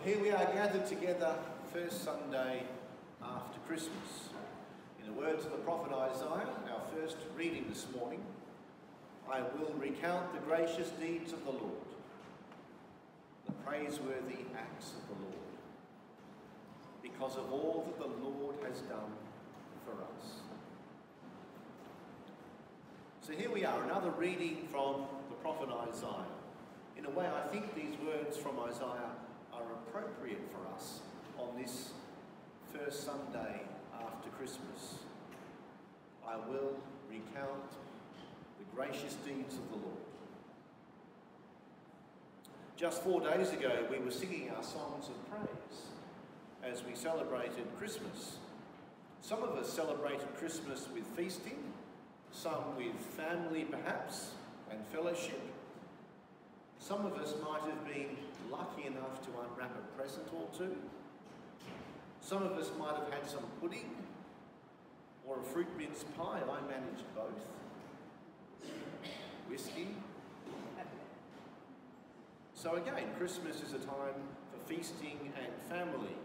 Here we are gathered together first Sunday after Christmas. In the words of the prophet Isaiah, our first reading this morning, I will recount the gracious deeds of the Lord, the praiseworthy acts of the Lord, because of all that the Lord has done for us. So here we are, another reading from the prophet Isaiah. In a way, I think these words from Isaiah are appropriate for us on this first Sunday after Christmas. I will recount the gracious deeds of the Lord. Just 4 days ago, we were singing our songs of praise as we celebrated Christmas. Some of us celebrated Christmas with feasting, some with family perhaps, and fellowship. Some of us might have been lucky enough to unwrap a present or two. Some of us might have had some pudding or a fruit mince pie. I managed both. Whiskey. So again, Christmas is a time for feasting and family.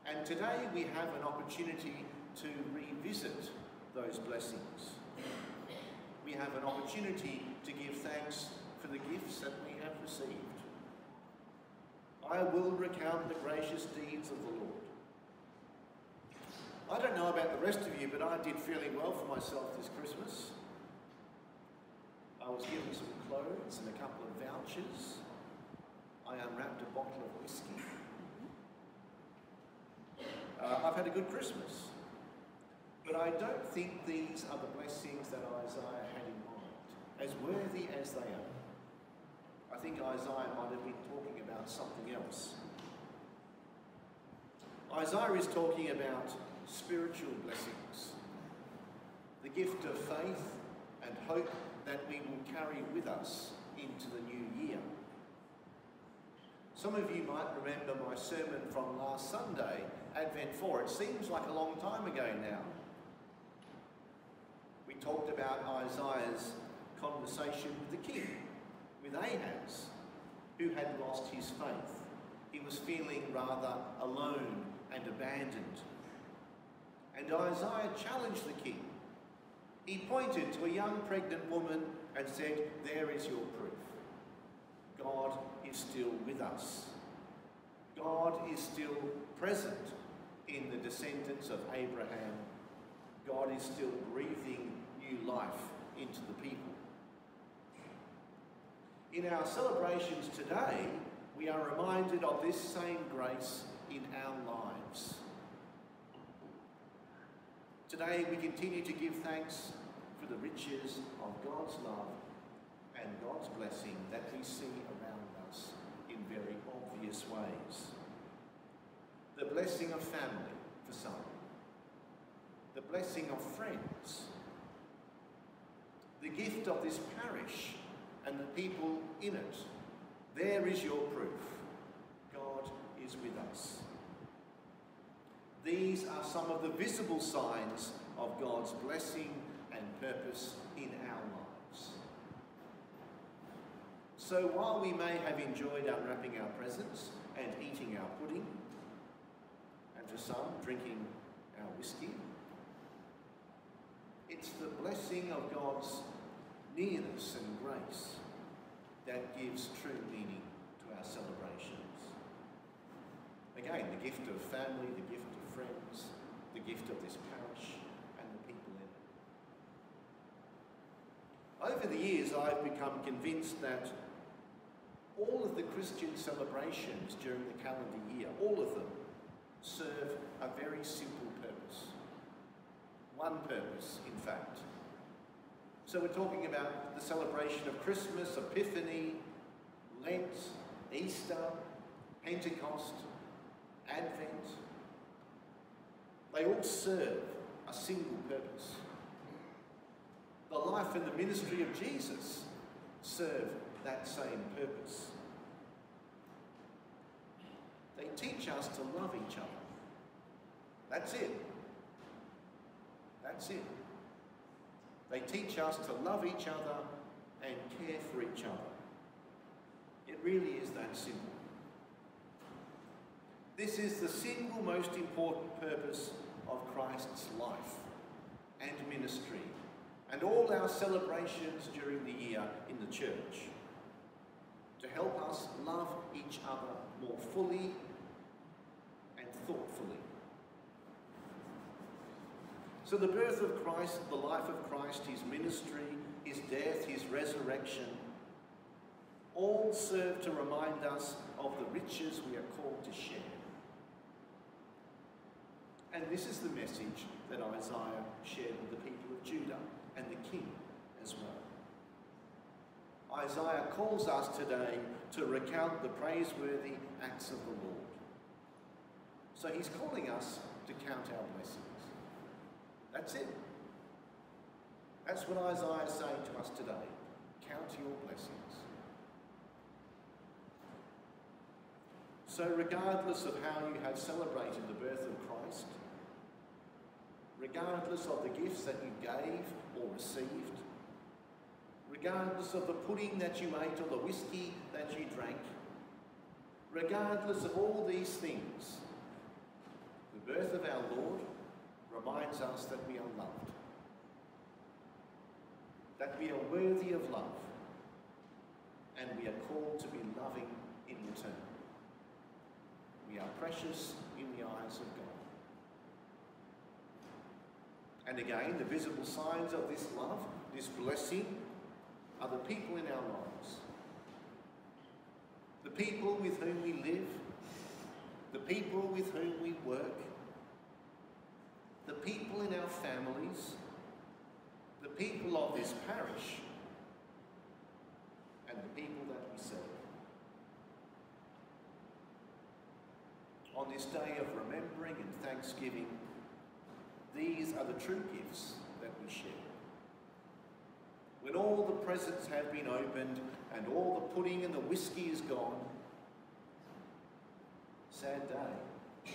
And today we have an opportunity to revisit those blessings. We have an opportunity to give thanks for the gifts that we have received. I will recount the gracious deeds of the Lord. I don't know about the rest of you, but I did fairly well for myself this Christmas. I was given some clothes and a couple of vouchers. I unwrapped a bottle of whiskey. I've had a good Christmas. But I don't think these are the blessings that Isaiah had in mind, as worthy as they are. I think Isaiah might have been talking about something else. Isaiah is talking about spiritual blessings, the gift of faith and hope that we will carry with us into the new year. Some of you might remember my sermon from last Sunday, Advent 4. It seems like a long time ago now. We talked about Isaiah's conversation with the king, with Ahaz, who had lost his faith. He was feeling rather alone and abandoned. And Isaiah challenged the king. He pointed to a young pregnant woman and said, "There is your proof. God is still with us. God is still present in the descendants of Abraham. God is still breathing new life into the people." In our celebrations today, we are reminded of this same grace in our lives. Today we continue to give thanks for the riches of God's love and God's blessing that we see around us in very obvious ways. The blessing of family for some. The blessing of friends. The gift of this parish and the people in it. There is your proof. God is with us. These are some of the visible signs of God's blessing and purpose in our lives. So while we may have enjoyed unwrapping our presents and eating our pudding, and for some drinking our whiskey, it's the blessing of God's nearness and grace that gives true meaning to our celebrations. Again, the gift of family, the gift of friends, the gift of this parish and the people in it. Over the years, I've become convinced that all of the Christian celebrations during the calendar year, all of them, serve a very simple purpose. One purpose, in fact. So we're talking about the celebration of Christmas, Epiphany, Lent, Easter, Pentecost, Advent. They all serve a single purpose. The life and the ministry of Jesus serve that same purpose. They teach us to love each other. That's it. That's it. They teach us to love each other and care for each other. It really is that simple. This is the single most important purpose of Christ's life and ministry, and all our celebrations during the year in the church, to help us love each other more fully and thoughtfully. So the birth of Christ, the life of Christ, his ministry, his death, his resurrection, all serve to remind us of the riches we are called to share. And this is the message that Isaiah shared with the people of Judah and the king as well. Isaiah calls us today to recount the praiseworthy acts of the Lord. So he's calling us to count our blessings. That's it. That's what Isaiah is saying to us today. Count your blessings. So regardless of how you have celebrated the birth of Christ, regardless of the gifts that you gave or received, regardless of the pudding that you ate or the whiskey that you drank, regardless of all these things, the birth of our Lord reminds us that we are loved, that we are worthy of love, and we are called to be loving in return. We are precious in the eyes of God. And again, the visible signs of this love, this blessing, are the people in our lives. The people with whom we live, the people with whom we work, the people in our families, the people of this parish, and the people that we serve. On this day of remembering and thanksgiving, these are the true gifts that we share. When all the presents have been opened and all the pudding and the whiskey is gone, sad day.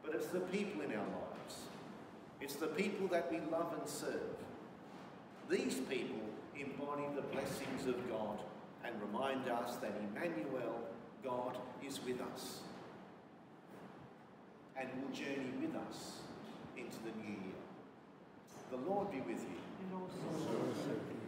But it's the people in our lives. It's the people that we love and serve. These people embody the blessings of God and remind us that Emmanuel, God, is with us and will journey with us into the new year. The Lord be with you. And also.